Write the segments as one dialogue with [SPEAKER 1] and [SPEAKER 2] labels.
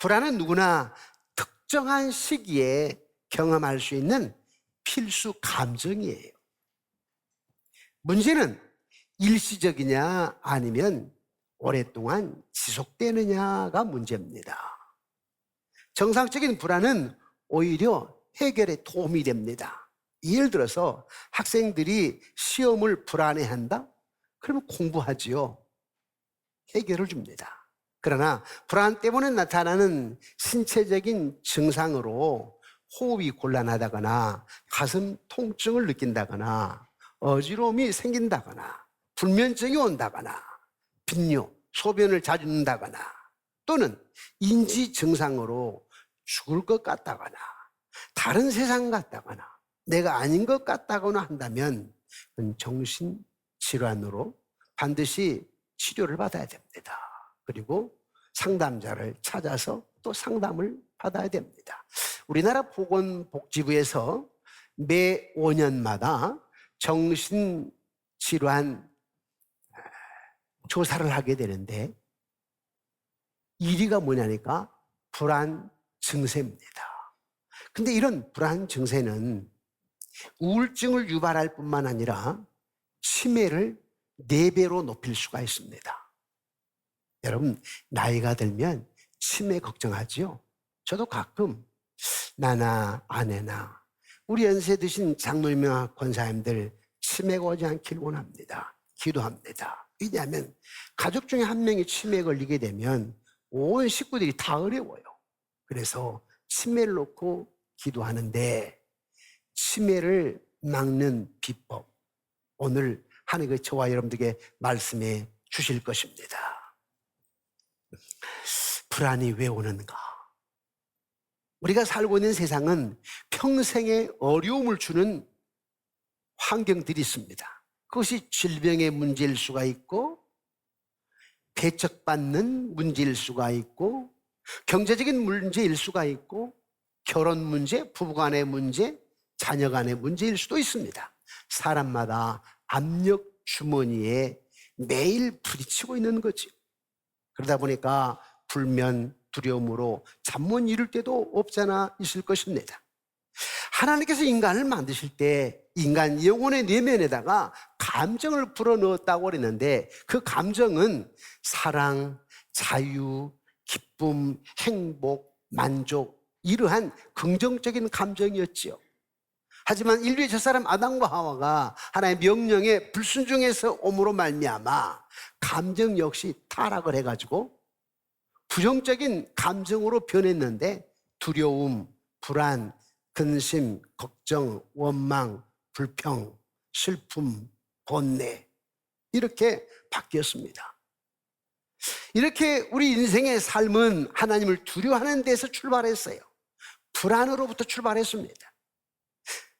[SPEAKER 1] 불안은 누구나 특정한 시기에 경험할 수 있는 필수 감정이에요. 문제는 일시적이냐 아니면 오랫동안 지속되느냐가 문제입니다. 정상적인 불안은 오히려 해결에 도움이 됩니다. 예를 들어서 학생들이 시험을 불안해한다? 그러면 공부하지요. 해결을 줍니다. 그러나 불안 때문에 나타나는 신체적인 증상으로 호흡이 곤란하다거나 가슴 통증을 느낀다거나 어지러움이 생긴다거나 불면증이 온다거나 빈뇨, 소변을 자주 는다거나 또는 인지 증상으로 죽을 것 같다거나 다른 세상 같다거나 내가 아닌 것 같다거나 한다면 그건 정신질환으로 반드시 치료를 받아야 됩니다. 그리고 상담자를 찾아서 또 상담을 받아야 됩니다. 우리나라 보건복지부에서 매 5년마다 정신질환 조사를 하게 되는데 1위가 뭐냐니까 불안 증세입니다. 근데 이런 불안 증세는 우울증을 유발할 뿐만 아니라 치매를 4배로 높일 수가 있습니다. 여러분, 나이가 들면 치매 걱정하지요? 저도 가끔 나나 아내나 우리 연세 드신 장로님이나 권사님들 치매가 오지 않길 원합니다. 기도합니다. 왜냐하면 가족 중에 한 명이 치매에 걸리게 되면 온 식구들이 다 어려워요. 그래서 치매를 놓고 기도하는데 치매를 막는 비법, 오늘 하나님께서 저와 여러분들에게 말씀해 주실 것입니다. 불안이 왜 오는가? 우리가 살고 있는 세상은 평생에 어려움을 주는 환경들이 있습니다. 그것이 질병의 문제일 수가 있고 배척받는 문제일 수가 있고 경제적인 문제일 수가 있고 결혼 문제, 부부간의 문제, 자녀간의 문제일 수도 있습니다. 사람마다 압력 주머니에 매일 부딪히고 있는 거죠. 그러다 보니까 불면, 두려움으로 잠 못 이룰 때도 없잖아 있을 것입니다. 하나님께서 인간을 만드실 때 인간 영혼의 내면에다가 감정을 불어넣었다고 그랬는데 그 감정은 사랑, 자유, 기쁨, 행복, 만족 이러한 긍정적인 감정이었지요. 하지만 인류의 첫사람 아담과 하와가 하나님의 명령에 불순종해서 옴으로 말미암아 감정 역시 타락을 해가지고 부정적인 감정으로 변했는데 두려움, 불안, 근심, 걱정, 원망, 불평, 슬픔, 번뇌 이렇게 바뀌었습니다. 이렇게 우리 인생의 삶은 하나님을 두려워하는 데서 출발했어요. 불안으로부터 출발했습니다.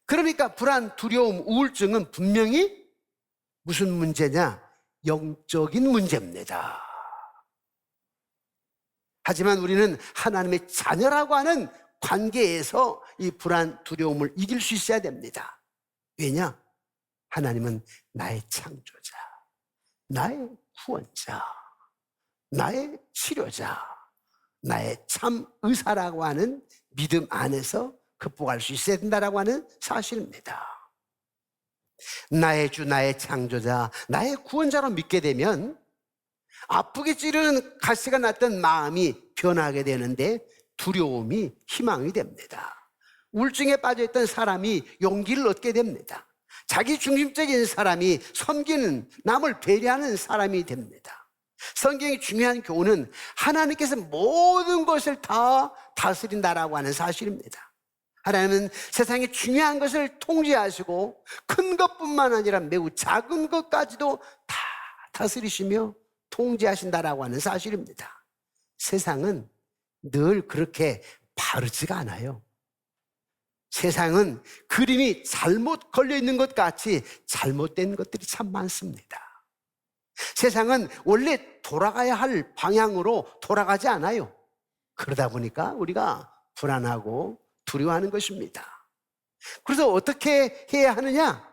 [SPEAKER 1] 그러니까 불안, 두려움, 우울증은 분명히 무슨 문제냐? 영적인 문제입니다. 하지만 우리는 하나님의 자녀라고 하는 관계에서 이 불안, 두려움을 이길 수 있어야 됩니다. 왜냐? 하나님은 나의 창조자, 나의 구원자, 나의 치료자, 나의 참 의사라고 하는 믿음 안에서 극복할 수 있어야 된다라고 하는 사실입니다. 나의 주, 나의 창조자, 나의 구원자로 믿게 되면 아프게 찌르는 가시가 났던 마음이 변하게 되는데 두려움이 희망이 됩니다. 우울증에 빠져있던 사람이 용기를 얻게 됩니다. 자기 중심적인 사람이 섬기는, 남을 배려하는 사람이 됩니다. 성경의 중요한 교훈은 하나님께서 모든 것을 다 다스린다라고 하는 사실입니다. 하나님은 세상의 중요한 것을 통제하시고 큰 것뿐만 아니라 매우 작은 것까지도 다 다스리시며 통제하신다라고 하는 사실입니다. 세상은 늘 그렇게 바르지가 않아요. 세상은 그림이 잘못 걸려있는 것 같이 잘못된 것들이 참 많습니다. 세상은 원래 돌아가야 할 방향으로 돌아가지 않아요. 그러다 보니까 우리가 불안하고 두려워하는 것입니다. 그래서 어떻게 해야 하느냐?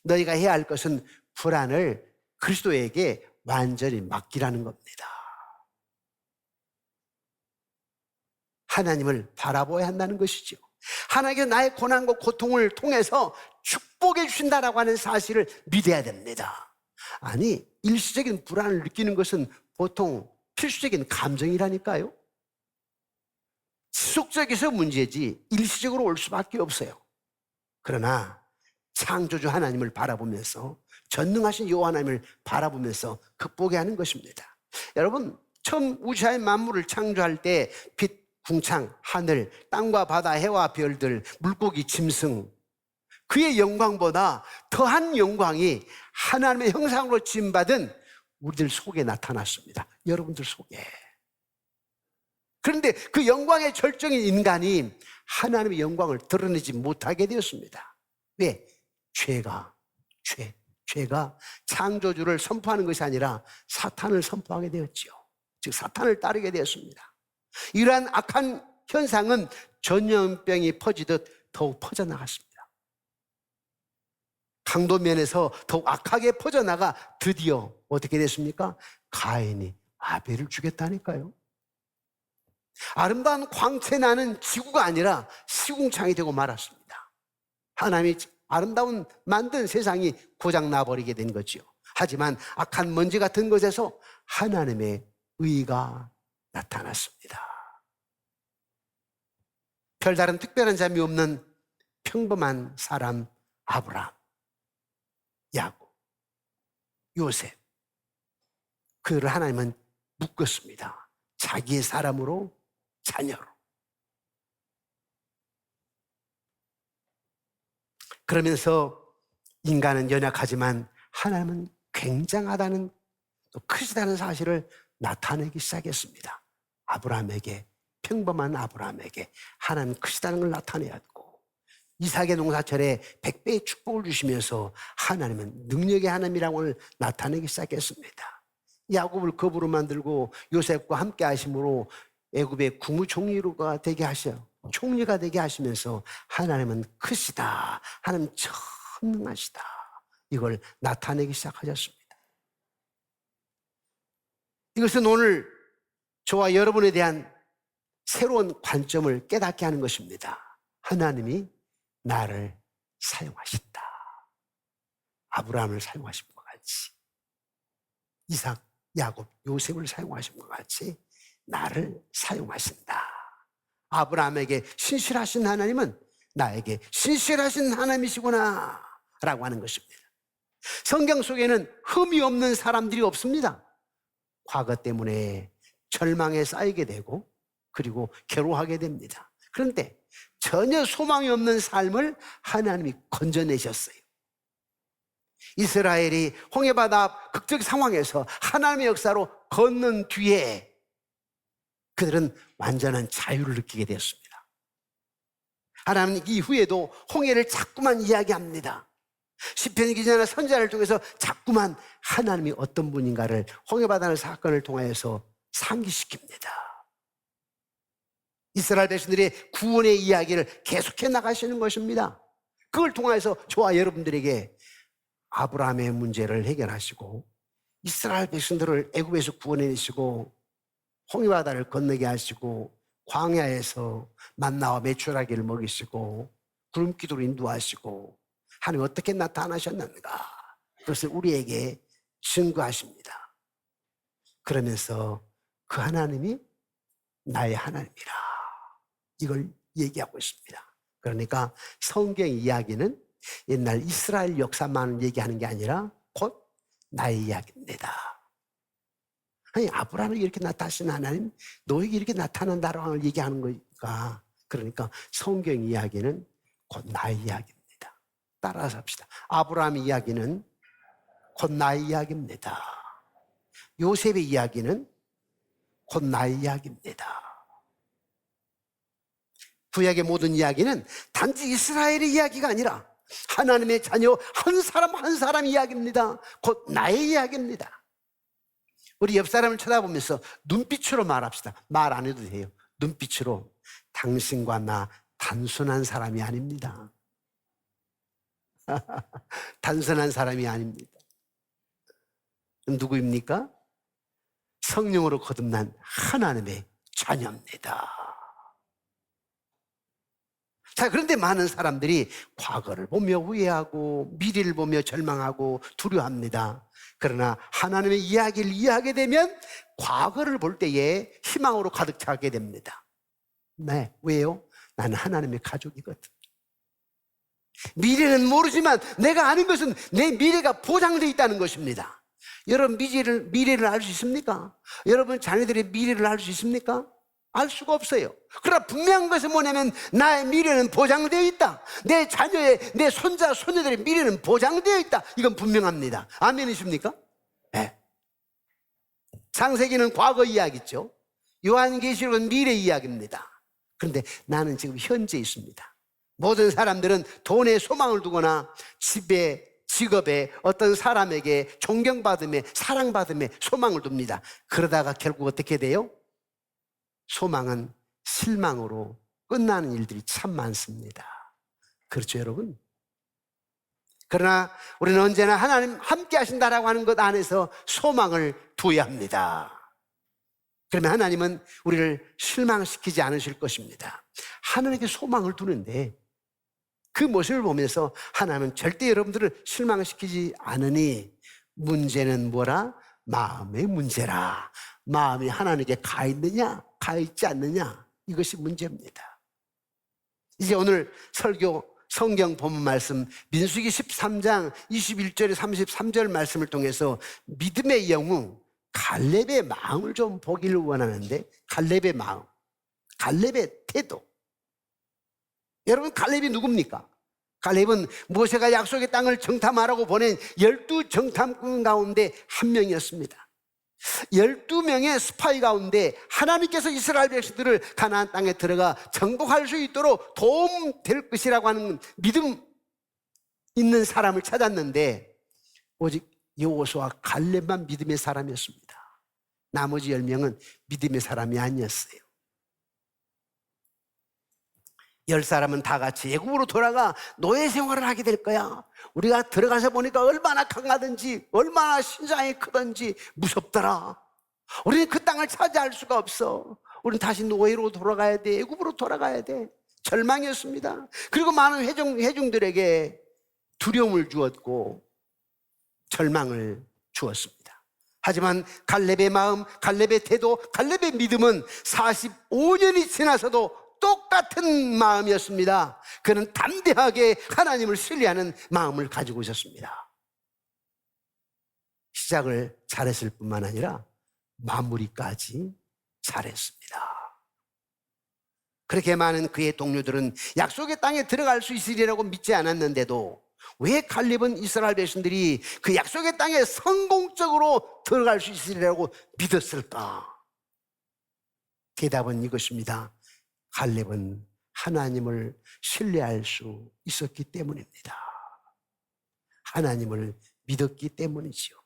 [SPEAKER 1] 너희가 해야 할 것은 불안을 그리스도에게 완전히 맡기라는 겁니다. 하나님을 바라보아야 한다는 것이죠. 하나님께서 나의 고난과 고통을 통해서 축복해 주신다라고 하는 사실을 믿어야 됩니다. 아니, 일시적인 불안을 느끼는 것은 보통 필수적인 감정이라니까요. 지속적에서 문제지 일시적으로 올 수밖에 없어요. 그러나 창조주 하나님을 바라보면서, 전능하신 여호와 하나님을 바라보면서 극복해야 하는 것입니다. 여러분, 처음 우주의 만물을 창조할 때 빛, 궁창, 하늘, 땅과 바다, 해와 별들, 물고기, 짐승, 그의 영광보다 더한 영광이 하나님의 형상으로 지음받은 우리들 속에 나타났습니다. 여러분들 속에. 그런데 그 영광의 절정인 인간이 하나님의 영광을 드러내지 못하게 되었습니다. 왜? 죄가 창조주를 선포하는 것이 아니라 사탄을 선포하게 되었죠. 즉 사탄을 따르게 되었습니다. 이러한 악한 현상은 전염병이 퍼지듯 더욱 퍼져나갔습니다. 강도면에서 더욱 악하게 퍼져나가 드디어 어떻게 됐습니까? 가인이 아벨을 죽였다니까요. 아름다운 광채 나는 지구가 아니라 시궁창이 되고 말았습니다. 하나님이 아름다운 만든 세상이 고장 나버리게 된 거지요. 하지만 악한 먼지 같은 것에서 하나님의 의가 나타났습니다. 별다른 특별한 점이 없는 평범한 사람 아브라함, 야곱, 요셉, 그를 하나님은 묶었습니다. 자기의 사람으로, 자녀로. 그러면서 인간은 연약하지만 하나님은 굉장하다는, 또 크시다는 사실을 나타내기 시작했습니다. 아브라함에게, 평범한 아브라함에게 하나님 크시다는 걸 나타내야 하고, 이삭의 농사철에 100배의 축복을 주시면서 하나님은 능력의 하나님이라고 나타내기 시작했습니다. 야곱을 거부로 만들고 요셉과 함께 하심으로 애굽의 국무총리가 되게 하셔, 총리가 되게 하시면서 하나님은 크시다, 하나님 전능하시다, 이걸 나타내기 시작하셨습니다. 이것은 오늘 저와 여러분에 대한 새로운 관점을 깨닫게 하는 것입니다. 하나님이 나를 사용하신다. 아브라함을 사용하신 것 같이, 이삭, 야곱, 요셉을 사용하신 것 같이 나를 사용하신다. 아브라함에게 신실하신 하나님은 나에게 신실하신 하나님이시구나 라고 하는 것입니다. 성경 속에는 흠이 없는 사람들이 없습니다. 과거 때문에 절망에 쌓이게 되고 그리고 괴로워하게 됩니다. 그런데 전혀 소망이 없는 삶을 하나님이 건져내셨어요. 이스라엘이 홍해바다 극적 상황에서 하나님의 역사로 걷는 뒤에 그들은 완전한 자유를 느끼게 되었습니다. 하나님은 이후에도 홍해를 자꾸만 이야기합니다. 시편 기자나 선지자를 통해서 자꾸만 하나님이 어떤 분인가를 홍해바다의 사건을 통해서 상기시킵니다. 이스라엘 백성들의 구원의 이야기를 계속해 나가시는 것입니다. 그걸 통해서 저와 여러분들에게 아브라함의 문제를 해결하시고, 이스라엘 백성들을 애굽에서 구원해내시고, 홍해바다를 건너게 하시고, 광야에서 만나와 메추라기를 먹이시고, 구름기도로 인도하시고, 하나님 어떻게 나타나셨는가, 그것을 우리에게 증거하십니다. 그러면서 그 하나님이 나의 하나님이라, 이걸 얘기하고 있습니다. 그러니까 성경 이야기는 옛날 이스라엘 역사만 얘기하는 게 아니라 곧 나의 이야기입니다. 아니, 아브라함에게 이렇게 나타나신 하나님, 너에게 이렇게 나타난다라고 하는 얘기하는 거니까, 그러니까 성경 이야기는 곧 나의 이야기입니다. 따라서 합시다. 아브라함의 이야기는 곧 나의 이야기입니다. 요셉의 이야기는 곧 나의 이야기입니다. 구약의 모든 이야기는 단지 이스라엘의 이야기가 아니라 하나님의 자녀 한 사람 한 사람 이야기입니다. 곧 나의 이야기입니다. 우리 옆 사람을 쳐다보면서 눈빛으로 말합시다. 말 안 해도 돼요. 눈빛으로, 당신과 나 단순한 사람이 아닙니다. 단순한 사람이 아닙니다. 누구입니까? 성령으로 거듭난 하나님의 자녀입니다. 자, 그런데 많은 사람들이 과거를 보며 후회하고 미래를 보며 절망하고 두려워합니다. 그러나 하나님의 이야기를 이해하게 되면 과거를 볼 때에 희망으로 가득 차게 됩니다. 네, 왜요? 나는 하나님의 가족이거든. 미래는 모르지만 내가 아는 것은 내 미래가 보장되어 있다는 것입니다. 여러분 미래를 알 수 있습니까? 여러분 자녀들의 미래를 알 수 있습니까? 알 수가 없어요. 그러나 분명한 것은 뭐냐면 나의 미래는 보장되어 있다. 내 자녀의, 내 손자, 손녀들의 미래는 보장되어 있다. 이건 분명합니다. 아멘이십니까? 네. 창세기는 과거 이야기죠. 요한계시록은 미래 이야기입니다. 그런데 나는 지금 현재 있습니다. 모든 사람들은 돈에 소망을 두거나 집에, 직업에, 어떤 사람에게 존경받음에, 사랑받음에 소망을 둡니다. 그러다가 결국 어떻게 돼요? 소망은 실망으로 끝나는 일들이 참 많습니다. 그렇죠, 여러분? 그러나 우리는 언제나 하나님 함께 하신다라고 하는 것 안에서 소망을 두어야 합니다. 그러면 하나님은 우리를 실망시키지 않으실 것입니다. 하나님께 소망을 두는데 그 모습을 보면서 하나님은 절대 여러분들을 실망시키지 않으니 문제는 뭐라? 마음의 문제라. 마음이 하나님께 가 있느냐, 가 있지 않느냐, 이것이 문제입니다. 이제 오늘 설교 성경 본문 말씀 민수기 13장 21절에 33절 말씀을 통해서 믿음의 영웅 갈렙의 마음을 좀 보기를 원하는데, 갈렙의 마음, 갈렙의 태도. 여러분, 갈렙이 누굽니까? 갈렙은 모세가 약속의 땅을 정탐하라고 보낸 12 정탐꾼 가운데 한 명이었습니다. 12명의 스파이 가운데 하나님께서 이스라엘 백성들을 가나안 땅에 들어가 정복할 수 있도록 도움될 것이라고 하는 믿음 있는 사람을 찾았는데 오직 여호수아 갈렙만 믿음의 사람이었습니다. 나머지 10명은 믿음의 사람이 아니었어요. 10사람은 다 같이 애국으로 돌아가 노예 생활을 하게 될 거야. 우리가 들어가서 보니까 얼마나 강하든지 얼마나 신장이 크든지 무섭더라. 우리는 그 땅을 차지할 수가 없어. 우리는 다시 노예로 돌아가야 돼. 애국으로 돌아가야 돼. 절망이었습니다. 그리고 많은 회중들에게 두려움을 주었고 절망을 주었습니다. 하지만 갈렙의 마음, 갈렙의 태도, 갈렙의 믿음은 45년이 지나서도 똑같은 마음이었습니다. 그는 담대하게 하나님을 신뢰하는 마음을 가지고 있었습니다. 시작을 잘했을 뿐만 아니라 마무리까지 잘했습니다. 그렇게 많은 그의 동료들은 약속의 땅에 들어갈 수 있으리라고 믿지 않았는데도 왜 갈렙은 이스라엘 백성들이 그 약속의 땅에 성공적으로 들어갈 수 있으리라고 믿었을까? 대답은 이것입니다. 갈렙은 하나님을 신뢰할 수 있었기 때문입니다. 하나님을 믿었기 때문이지요.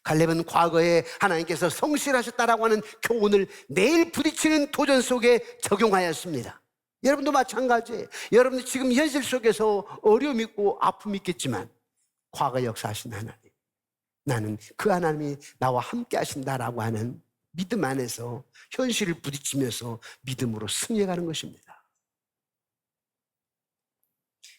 [SPEAKER 1] 갈렙은 과거에 하나님께서 성실하셨다라고 하는 교훈을 매일 부딪히는 도전 속에 적용하였습니다. 여러분도 마찬가지예요. 여러분들 지금 현실 속에서 어려움 있고 아픔이 있겠지만 과거 역사하신 하나님, 나는 그 하나님이 나와 함께 하신다라고 하는 믿음 안에서 현실을 부딪히면서 믿음으로 승리해가는 것입니다.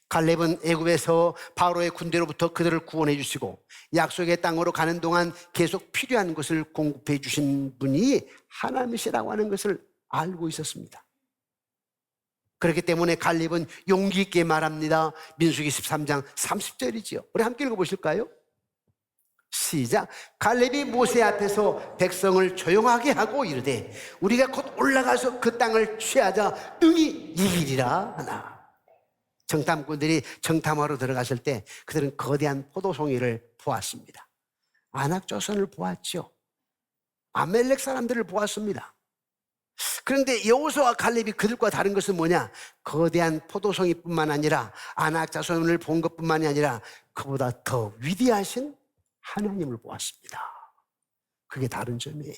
[SPEAKER 1] 갈렙은 애굽에서 바로의 군대로부터 그들을 구원해 주시고 약속의 땅으로 가는 동안 계속 필요한 것을 공급해 주신 분이 하나님이시라고 하는 것을 알고 있었습니다. 그렇기 때문에 갈렙은 용기 있게 말합니다. 민수기 13장 30절이지요. 우리 함께 읽어보실까요? 시작. 갈렙이 모세 앞에서 백성을 조용하게 하고 이르되 우리가 곧 올라가서 그 땅을 취하자 능히 이기리라 하나. 정탐꾼들이 정탐하러 들어갔을 때 그들은 거대한 포도송이를 보았습니다. 아낙조선을 보았죠. 아멜렉 사람들을 보았습니다. 그런데 여호수아와 갈렙이 그들과 다른 것은 뭐냐? 거대한 포도송이뿐만 아니라 아낙자손을 본 것뿐만이 아니라 그보다 더 위대하신 하나님을 보았습니다. 그게 다른 점이에요.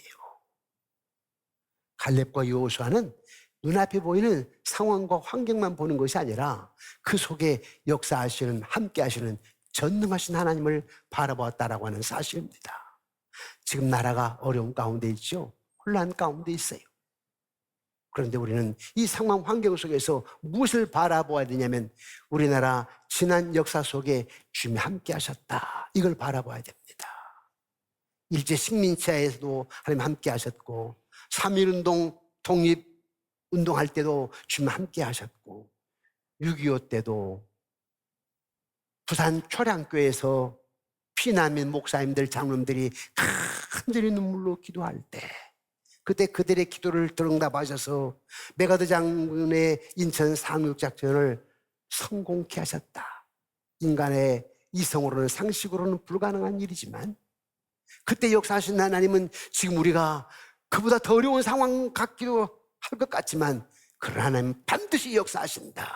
[SPEAKER 1] 갈렙과 여호수아는 눈앞에 보이는 상황과 환경만 보는 것이 아니라 그 속에 역사하시는, 함께 하시는 전능하신 하나님을 바라보았다라고 하는 사실입니다. 지금 나라가 어려운 가운데 있죠. 혼란 가운데 있어요. 그런데 우리는 이 상황 환경 속에서 무엇을 바라보아야 되냐면 우리나라 지난 역사 속에 주님이 함께 하셨다. 이걸 바라봐야 됩니다. 일제 식민지하에서도 하나님 함께 하셨고 3.1운동 독립운동할 때도 주님 함께 하셨고 6.25 때도 부산 초량교에서 피난민 목사님들 장로님들이 간절히 눈물로 기도할 때 그때 그들의 기도를 응답하셔서 메가드 장군의 인천 상륙작전을 성공케 하셨다. 인간의 이성으로는 상식으로는 불가능한 일이지만 그때 역사하신 하나님은 지금 우리가 그보다 더 어려운 상황 같기도 할 것 같지만 그러나 하나님 반드시 역사하신다.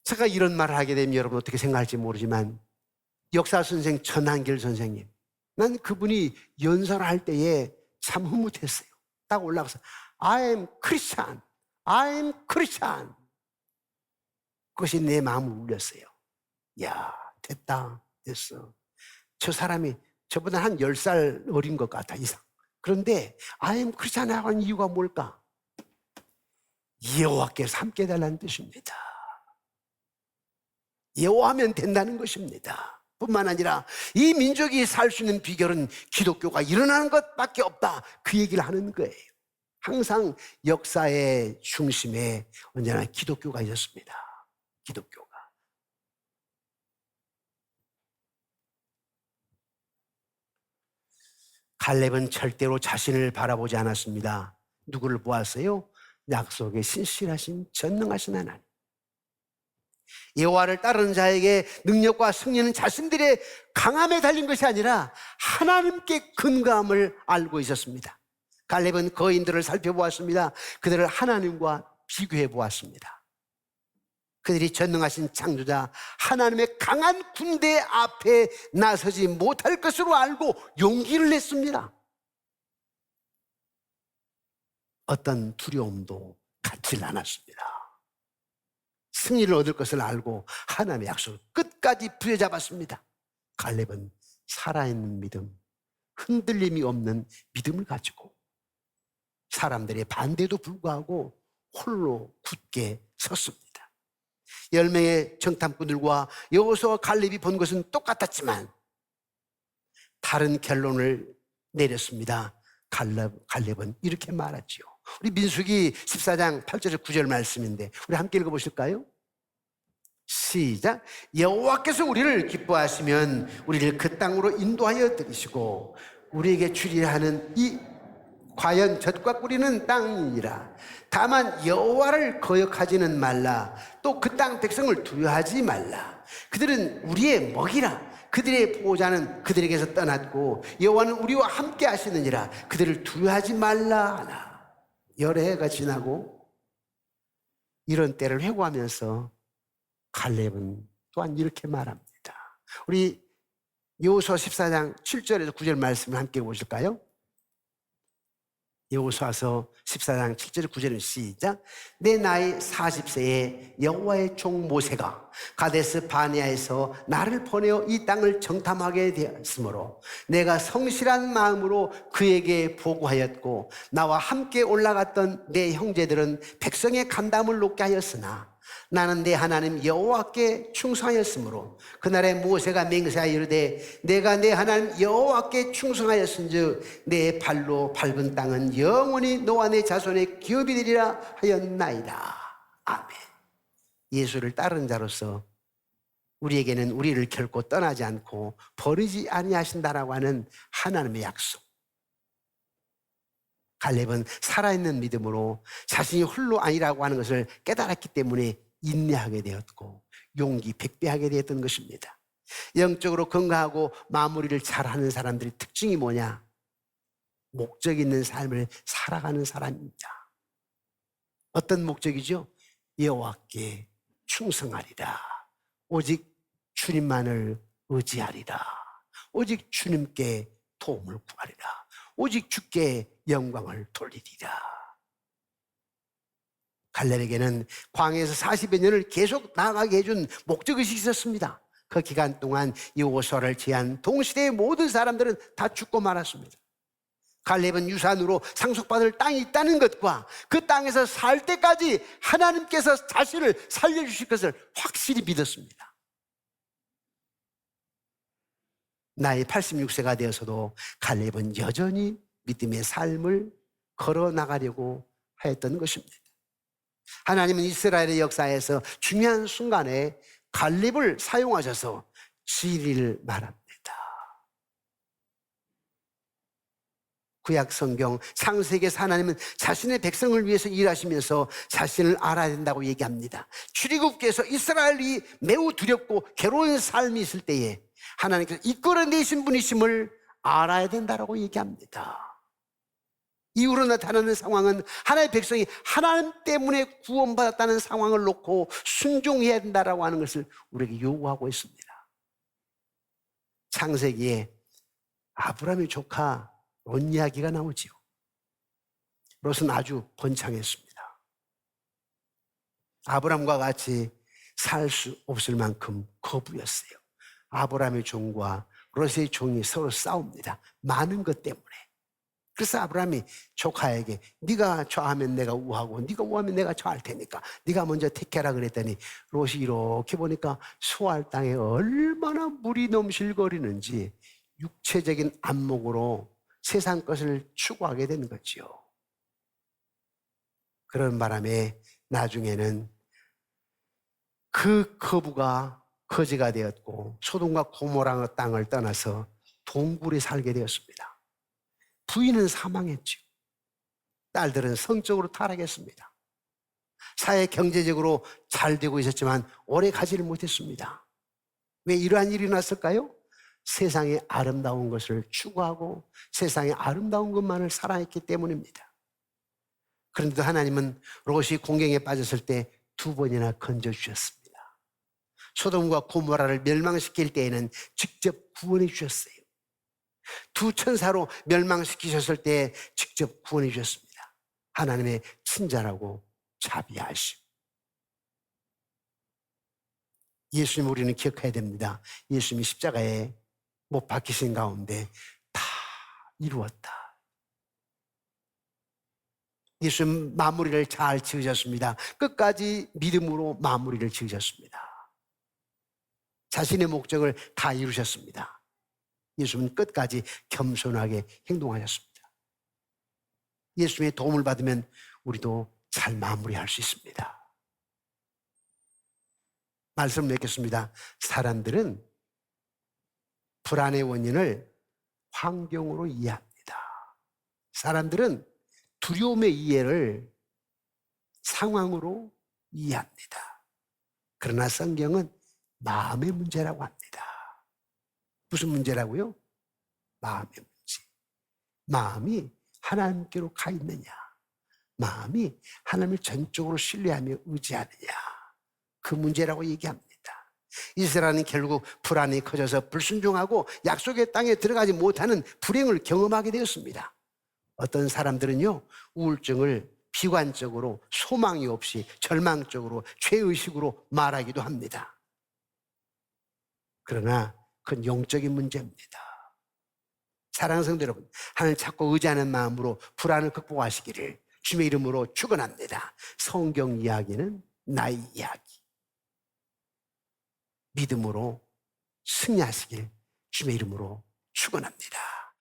[SPEAKER 1] 제가 이런 말을 하게 되면 여러분 어떻게 생각할지 모르지만 역사 선생 전한길 선생님, 난 그분이 연설할 때에 참 흐뭇했어요. 딱 올라가서 I'm Christian, I'm Christian. 그것이 내 마음을 울렸어요. 야, 됐다, 됐어. 저 사람이 저보다 한 10살 어린 것 같아 이상. 그런데 I'm Christian 하고 한 이유가 뭘까? 여호와께서 함께 해달라는 뜻입니다. 여호와하면 된다는 것입니다. 뿐만 아니라 이 민족이 살 수 있는 비결은 기독교가 일어나는 것밖에 없다. 그 얘기를 하는 거예요. 항상 역사의 중심에 언제나 기독교가 있었습니다. 기독교가. 갈렙은 절대로 자신을 바라보지 않았습니다. 누구를 보았어요? 약속에 신실하신 전능하신 하나님. 여호와를 따르는 자에게 능력과 승리는 자신들의 강함에 달린 것이 아니라 하나님께 근거함을 알고 있었습니다. 갈렙은 거인들을 살펴보았습니다. 그들을 하나님과 비교해 보았습니다. 그들이 전능하신 창조자 하나님의 강한 군대 앞에 나서지 못할 것으로 알고 용기를 냈습니다. 어떤 두려움도 갖지 않았습니다. 승리를 얻을 것을 알고 하나님의 약속을 끝까지 부여잡았습니다. 갈렙은 살아있는 믿음, 흔들림이 없는 믿음을 가지고 사람들의 반대에도 불구하고 홀로 굳게 섰습니다. 10명의 정탐꾼들과 여호수아와 갈렙이 본 것은 똑같았지만 다른 결론을 내렸습니다. 갈렙은 이렇게 말하지요. 우리 민수기 14장 8절 9절 말씀인데 우리 함께 읽어보실까요? 시작. 여호와께서 우리를 기뻐하시면 우리를 그 땅으로 인도하여 들이시고 우리에게 주리라 하는 이 과연 젖과 꿀이는 땅이니라. 다만 여호와를 거역하지는 말라. 또 그 땅 백성을 두려워하지 말라. 그들은 우리의 먹이라. 그들의 보호자는 그들에게서 떠났고 여호와는 우리와 함께 하시느니라. 그들을 두려워하지 말라 하나. 여러 해가 지나고 이런 때를 회고하면서 갈렙은 또한 이렇게 말합니다. 우리 여호수아 14장 7절에서 9절 말씀을 함께 보실까요? 여호수아서 14장 7절 9절은 시작. 내 나이 40세에 여호와의 종 모세가 가데스 바네아에서 나를 보내어 이 땅을 정탐하게 되었으므로 내가 성실한 마음으로 그에게 보고하였고 나와 함께 올라갔던 내 형제들은 백성의 간담을 높게 하였으나 나는 내 하나님 여호와께 충성하였으므로 그날에 모세가 맹세하여 이르되 내가 내 하나님 여호와께 충성하였은즉 내 발로 밟은 땅은 영원히 너와 내 자손의 기업이 되리라 하였나이다. 아멘. 예수를 따르는 자로서 우리에게는 우리를 결코 떠나지 않고 버리지 아니하신다라고 하는 하나님의 약속. 갈렙은 살아있는 믿음으로 자신이 홀로 아니라고 하는 것을 깨달았기 때문에 인내하게 되었고 용기 백배하게 되었던 것입니다. 영적으로 건강하고 마무리를 잘하는 사람들의 특징이 뭐냐? 목적 있는 삶을 살아가는 사람입니다. 어떤 목적이죠? 여호와께 충성하리라. 오직 주님만을 의지하리라. 오직 주님께 도움을 구하리라. 오직 주께 영광을 돌리리라. 갈렙에게는 광야에서 40여 년을 계속 나아가게 해준 목적의식이 있었습니다. 그 기간 동안 여호수아를 제한 동시대의 모든 사람들은 다 죽고 말았습니다. 갈렙은 유산으로 상속받을 땅이 있다는 것과 그 땅에서 살 때까지 하나님께서 자신을 살려주실 것을 확실히 믿었습니다. 나이 86세가 되어서도 갈렙은 여전히 믿음의 삶을 걸어나가려고 하였던 것입니다. 하나님은 이스라엘의 역사에서 중요한 순간에 갈렙을 사용하셔서 진리를 말합니다. 구약 성경 창세기에서 하나님은 자신의 백성을 위해서 일하시면서 자신을 알아야 된다고 얘기합니다. 출애굽기에서 이스라엘이 매우 두렵고 괴로운 삶이 있을 때에 하나님께서 이끌어내신 분이심을 알아야 된다고 얘기합니다. 이후로 나타나는 상황은 하나님의 백성이 하나님 때문에 구원받았다는 상황을 놓고 순종해야 된다고 하는 것을 우리에게 요구하고 있습니다. 창세기에 아브라함의 조카 롯 이야기가 나오지요. 롯은 아주 번창했습니다. 아브라함과 같이 살 수 없을 만큼 거부였어요. 아브라함의 종과 롯의 종이 서로 싸웁니다. 많은 것 때문에. 그래서 아브라함이 조카에게 네가 좌하면 내가 우하고 네가 우하면 내가 좌할 테니까 네가 먼저 택해라 그랬더니 롯이 이렇게 보니까 소알 땅에 얼마나 물이 넘실거리는지 육체적인 안목으로 세상 것을 추구하게 되는 거지요. 그런 바람에 나중에는 그 거부가 거지가 되었고 소돔과 고모라 땅을 떠나서 동굴에 살게 되었습니다. 부인은 사망했죠. 딸들은 성적으로 타락했습니다. 사회 경제적으로 잘 되고 있었지만 오래 가지를 못했습니다. 왜 이러한 일이 났을까요? 세상의 아름다운 것을 추구하고 세상의 아름다운 것만을 사랑했기 때문입니다. 그런데도 하나님은 롯이 공경에 빠졌을 때 2번이나 건져주셨습니다. 소돔과 고모라를 멸망시킬 때에는 직접 구원해 주셨어요. 2 천사로 멸망시키셨을 때 직접 구원해 주셨습니다. 하나님의 친절하고 자비하심. 예수님 우리는 기억해야 됩니다. 예수님이 십자가에 못 박히신 가운데 다 이루었다. 예수님 마무리를 잘 지으셨습니다. 끝까지 믿음으로 마무리를 지으셨습니다. 자신의 목적을 다 이루셨습니다. 예수님은 끝까지 겸손하게 행동하셨습니다. 예수님의 도움을 받으면 우리도 잘 마무리할 수 있습니다. 말씀을 맺겠습니다. 사람들은 불안의 원인을 환경으로 이해합니다. 사람들은 두려움의 이해를 상황으로 이해합니다. 그러나 성경은 마음의 문제라고 합니다. 무슨 문제라고요? 마음의 문제. 마음이 하나님께로 가 있느냐, 마음이 하나님을 전적으로 신뢰하며 의지하느냐, 그 문제라고 얘기합니다. 이스라엘은 결국 불안이 커져서 불순종하고 약속의 땅에 들어가지 못하는 불행을 경험하게 되었습니다. 어떤 사람들은요, 우울증을 비관적으로 소망이 없이 절망적으로 죄의식으로 말하기도 합니다. 그러나 그건 영적인 문제입니다. 사랑하는 성도 여러분, 하나님을 찾고 의지하는 마음으로 불안을 극복하시기를 주님의 이름으로 축원합니다. 성경 이야기는 나의 이야기. 믿음으로 승리하시길 주님의 이름으로 축원합니다.